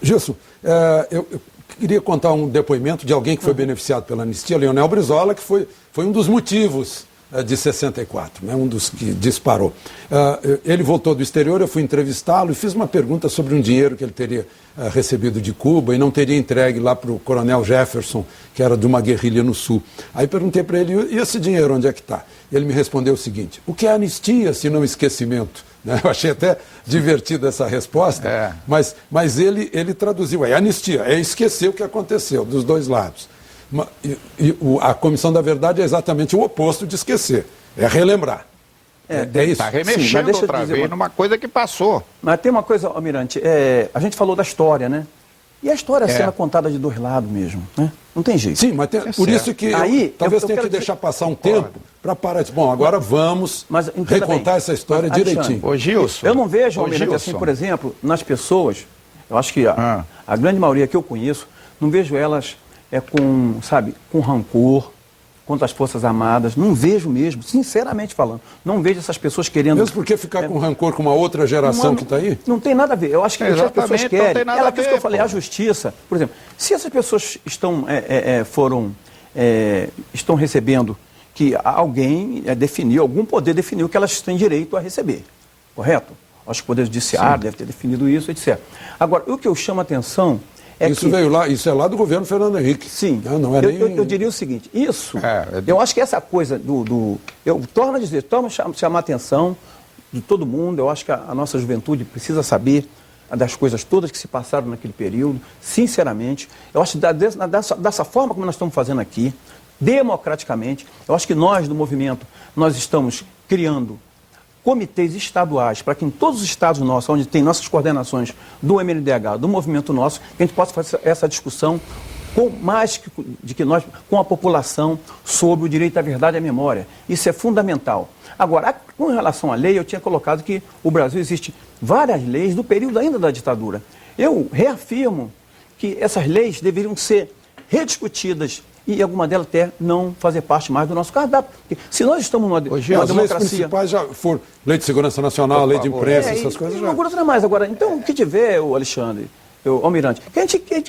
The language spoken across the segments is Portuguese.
Gilson, eu queria contar um depoimento de alguém que foi beneficiado pela anistia, Leonel Brizola, que foi um dos motivos de 64, né, um dos que disparou. Ele voltou do exterior, eu fui entrevistá-lo e fiz uma pergunta sobre um dinheiro que ele teria recebido de Cuba e não teria entregue lá para o coronel Jefferson, que era de uma guerrilha no sul. Aí perguntei para ele, e esse dinheiro onde é que está? Ele me respondeu o seguinte, o que é anistia se não esquecimento? Eu achei até divertida essa resposta, mas ele traduziu, anistia, é esquecer o que aconteceu, dos dois lados. A Comissão da Verdade é exatamente o oposto de esquecer, é relembrar. É isso. Está remexendo outra vez numa coisa que passou. Mas tem uma coisa, Almirante, a gente falou da história, né? E a história sendo contada de dois lados mesmo, né? Não tem jeito. Sim, mas por isso que talvez tenha que deixar passar um tempo para parar de... Bom, agora vamos recontar essa história direitinho. Ô, Gilson. Eu não vejo, Almirante, assim, por exemplo, nas pessoas, eu acho que a grande maioria que eu conheço, não vejo elas com rancor contra as Forças Armadas. Não vejo mesmo, sinceramente falando. Não vejo essas pessoas querendo... Mesmo porque ficar com rancor com uma outra geração que está aí? Não tem nada a ver. Eu acho que as pessoas querem. Aquela coisa que eu falei, a justiça, por exemplo, se essas pessoas estão recebendo, que alguém definiu, algum poder definiu que elas têm direito a receber, correto? Acho que o Poder Judiciário deve ter definido isso, etc. Agora, o que eu chamo a atenção... Isso é lá do governo Fernando Henrique. Sim. Não é eu diria o seguinte, eu acho que essa coisa eu torno a dizer, chamar a atenção de todo mundo, eu acho que a nossa juventude precisa saber das coisas todas que se passaram naquele período, sinceramente. Eu acho que dessa forma como nós estamos fazendo aqui, democraticamente, eu acho que nós do movimento, nós estamos criando comitês estaduais, para que em todos os estados nossos, onde tem nossas coordenações do MNDH, do movimento nosso, que a gente possa fazer essa discussão com a população sobre o direito à verdade e à memória. Isso é fundamental. Agora, com relação à lei, eu tinha colocado que o Brasil existe várias leis do período ainda da ditadura. Eu reafirmo que essas leis deveriam ser rediscutidas e alguma delas até não fazer parte mais do nosso cardápio. Porque se nós estamos numa democracia... As leis principais já foram lei de segurança nacional, lei de imprensa, essas coisas já... Não é mais agora. Então, o que tiver, o Alexandre, o Almirante, que a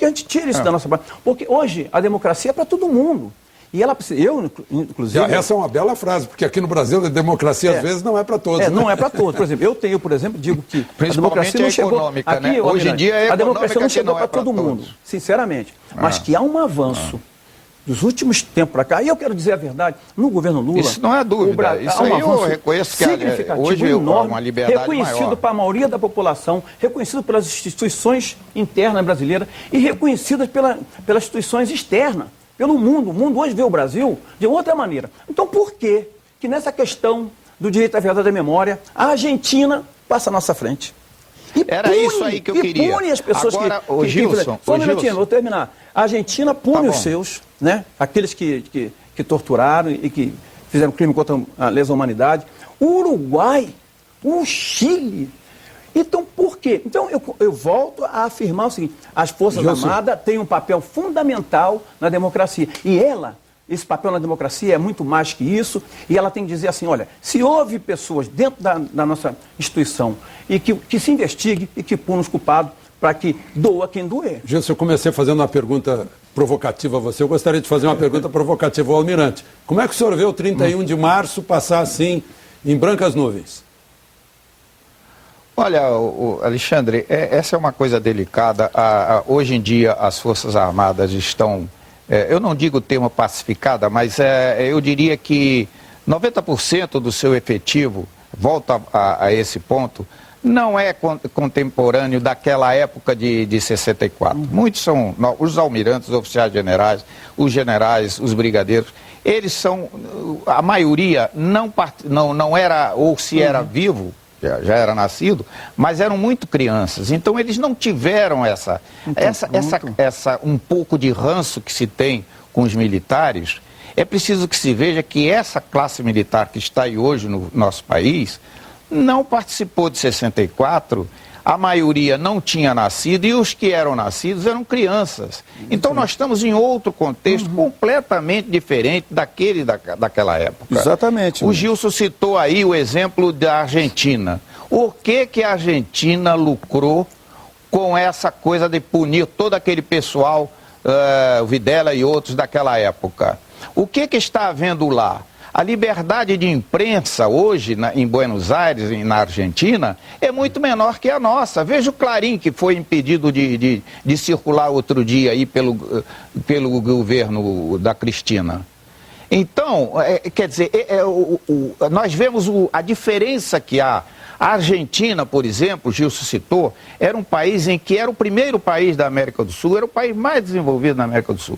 gente tire isso da nossa parte. Porque hoje a democracia é para todo mundo. E ela precisa... Eu, inclusive... Essa é uma bela frase, porque aqui no Brasil a democracia às vezes não é para todos. Né? Não é para todos. Por exemplo, digo que a democracia não chegou... Econômica, aqui, né? Hoje em dia a democracia não chegou para todo mundo, sinceramente. Mas que há um avanço dos últimos tempos para cá, e eu quero dizer a verdade, no governo Lula... Isso não é dúvida, isso aí eu reconheço que hoje é uma liberdade reconhecido maior. para a maioria da população, reconhecido pelas instituições internas brasileiras e reconhecidas pelas instituições externas, pelo mundo. O mundo hoje vê o Brasil de outra maneira. Então por que nessa questão do direito à verdade e à memória, a Argentina passa à nossa frente? Era isso aí que eu queria. E pune as pessoas agora, Gilson, só um minutinho, vou terminar. A Argentina pune os seus, né? Aqueles que torturaram e que fizeram crime contra a lesa humanidade. O Uruguai, o Chile. Então, por quê? Então, eu volto a afirmar o seguinte, as Forças Armadas têm um papel fundamental na democracia. E esse papel na democracia é muito mais que isso, e ela tem que dizer assim, olha, se houve pessoas dentro da nossa instituição e que se investigue e que punam os culpados para que doa quem doer. Gilson, eu comecei fazendo uma pergunta provocativa a você, eu gostaria de fazer uma pergunta provocativa ao Almirante. Como é que o senhor vê o 31 de março passar assim, em brancas nuvens? Olha, Alexandre, essa é uma coisa delicada. Hoje em dia as Forças Armadas estão... eu não digo termo pacificada, mas eu diria que 90% do seu efetivo, volta a esse ponto, não é contemporâneo daquela época de 64. Muitos são os almirantes, os oficiais generais, os brigadeiros. Eles são, a maioria não era, ou se era vivo, já era nascido, mas eram muito crianças. Então eles não tiveram um pouco de ranço que se tem com os militares. É preciso que se veja que essa classe militar que está aí hoje no nosso país não participou de 64, a maioria não tinha nascido e os que eram nascidos eram crianças. Então nós estamos em outro contexto completamente diferente daquela época. Exatamente. O Gilson citou aí o exemplo da Argentina. O que a Argentina lucrou com essa coisa de punir todo aquele pessoal, o Videla e outros daquela época. O que está havendo lá? A liberdade de imprensa hoje em Buenos Aires e na Argentina é muito menor que a nossa. Veja o Clarim, que foi impedido de circular outro dia aí pelo governo da Cristina. Então, quer dizer, nós vemos a diferença que há. A Argentina, por exemplo, Gilson citou, era um país em que era o primeiro país da América do Sul, era o país mais desenvolvido da América do Sul.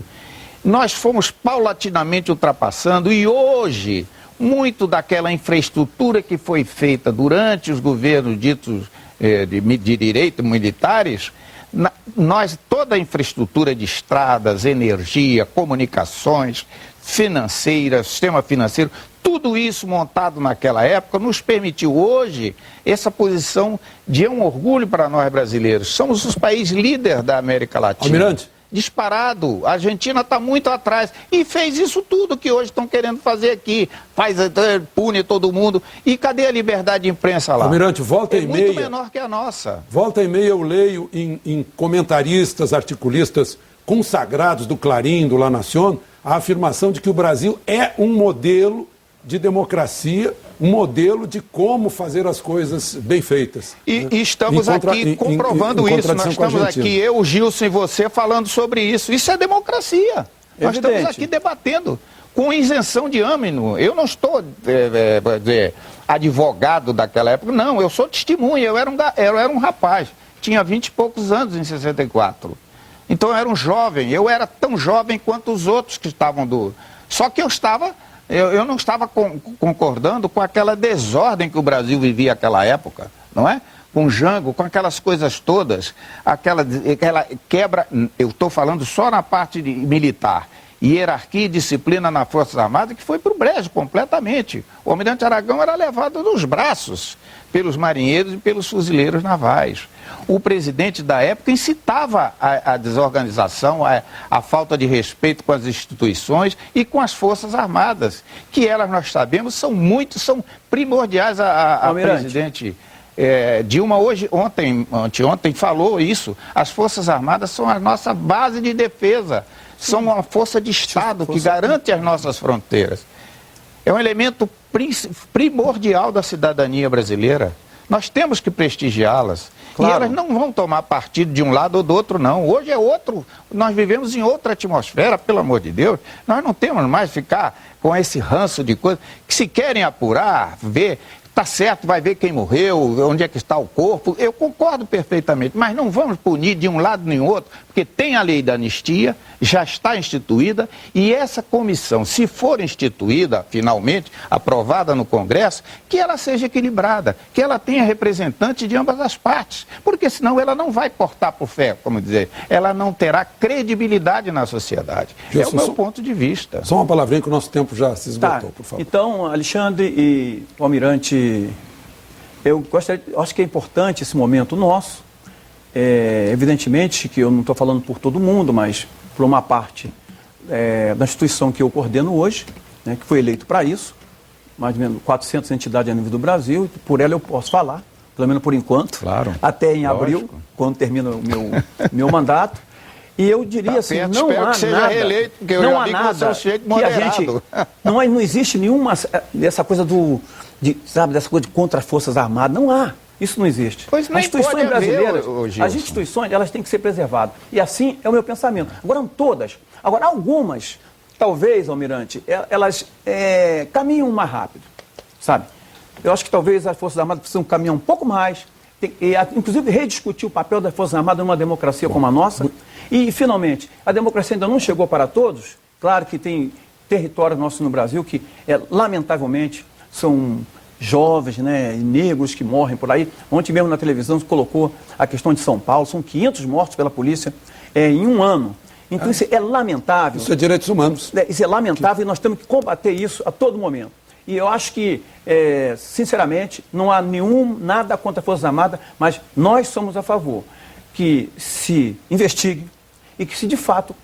Nós fomos paulatinamente ultrapassando e hoje, muito daquela infraestrutura que foi feita durante os governos ditos de direita, militares, toda a infraestrutura de estradas, energia, comunicações, financeira, sistema financeiro, tudo isso montado naquela época nos permitiu hoje essa posição de um orgulho para nós brasileiros. Somos os países líderes da América Latina. Almirante. Disparado. A Argentina está muito atrás e fez isso tudo que hoje estão querendo fazer aqui. Pune todo mundo. E cadê a liberdade de imprensa lá? Almirante, volta e meia. É muito menor que a nossa. Volta e meia eu leio em comentaristas, articulistas consagrados do Clarim, do La Nación, a afirmação de que o Brasil é um modelo de democracia, um modelo de como fazer as coisas bem feitas. E estamos aqui comprovando isso. Nós estamos aqui, eu, o Gilson e você, falando sobre isso. Isso é democracia. Nós estamos aqui debatendo com isenção de âmino. Eu não estou advogado daquela época, não. Eu sou testemunha. Eu era um rapaz. Tinha 20 e poucos anos em 64. Então eu era um jovem. Eu era tão jovem quanto os outros que estavam Só que eu não estava concordando com aquela desordem que o Brasil vivia naquela época, não é? Com Jango, com aquelas coisas todas, aquela quebra, eu estou falando só na parte militar, hierarquia e disciplina nas Forças Armadas, que foi para o brejo completamente. O almirante Aragão era levado nos braços pelos marinheiros e pelos fuzileiros navais. O presidente da época incitava a desorganização, a falta de respeito com as instituições e com as Forças Armadas, que elas, nós sabemos, são primordiais a presidente Dilma anteontem falou isso. As Forças Armadas são a nossa base de defesa, são uma força de Estado que garante as nossas fronteiras. É um elemento primordial da cidadania brasileira. Nós temos que prestigiá-las. Claro. E elas não vão tomar partido de um lado ou do outro, não. Hoje é outro. Nós vivemos em outra atmosfera, pelo amor de Deus. Nós não temos mais ficar com esse ranço de coisas que se querem apurar, ver. Está certo, vai ver quem morreu, onde é que está o corpo. Eu concordo perfeitamente, mas não vamos punir de um lado nem outro, porque tem a lei da anistia, já está instituída, e essa comissão, se for instituída, finalmente, aprovada no Congresso, que ela seja equilibrada, que ela tenha representante de ambas as partes, porque senão ela não vai portar por fé, como dizer, ela não terá credibilidade na sociedade. É o meu ponto de vista. Só uma palavrinha que o nosso tempo já se esgotou, por favor. Então, Alexandre e o almirante, eu acho que é importante esse momento nosso. Evidentemente que eu não estou falando por todo mundo, mas por uma parte da instituição que eu coordeno hoje, né, que foi eleito para isso, mais ou menos 400 entidades a nível do Brasil, e por ela eu posso falar, pelo menos por enquanto, claro, até em abril, quando termina o meu mandato. E eu diria assim, não há nada, reeleito, não há nada que a gente, não existe nenhuma dessa coisa dessa coisa de contra as Forças Armadas, não há. Isso não existe. Pois as instituições brasileiras, as instituições, elas têm que ser preservadas. E assim é o meu pensamento. Agora, não todas. Agora, algumas, talvez, almirante, elas caminham mais rápido, sabe? Eu acho que talvez as Forças Armadas precisam caminhar um pouco mais, inclusive rediscutir o papel das Forças Armadas numa democracia como a nossa. E, finalmente, a democracia ainda não chegou para todos. Claro que tem territórios nossos no Brasil que, lamentavelmente, são jovens, né, negros que morrem por aí. Ontem mesmo na televisão se colocou a questão de São Paulo, são 500 mortos pela polícia em um ano. Então isso é lamentável. Isso é direitos humanos. Isso é lamentável e nós temos que combater isso a todo momento. E eu acho que, sinceramente, não há nada contra as Forças Armadas, mas nós somos a favor que se investigue e que se, de fato,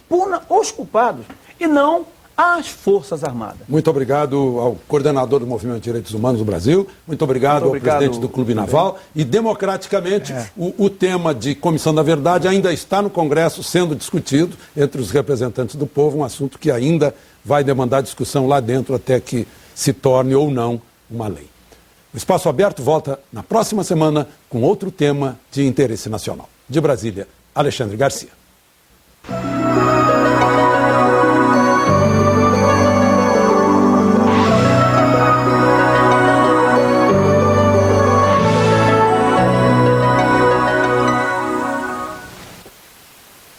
puna os culpados e não às Forças Armadas. Muito obrigado ao coordenador do Movimento de Direitos Humanos do Brasil, muito obrigado ao presidente do Clube Naval. E, democraticamente, o tema de Comissão da Verdade ainda está no Congresso sendo discutido entre os representantes do povo, um assunto que ainda vai demandar discussão lá dentro até que se torne ou não uma lei. O Espaço Aberto volta na próxima semana com outro tema de interesse nacional. De Brasília, Alexandre Garcia.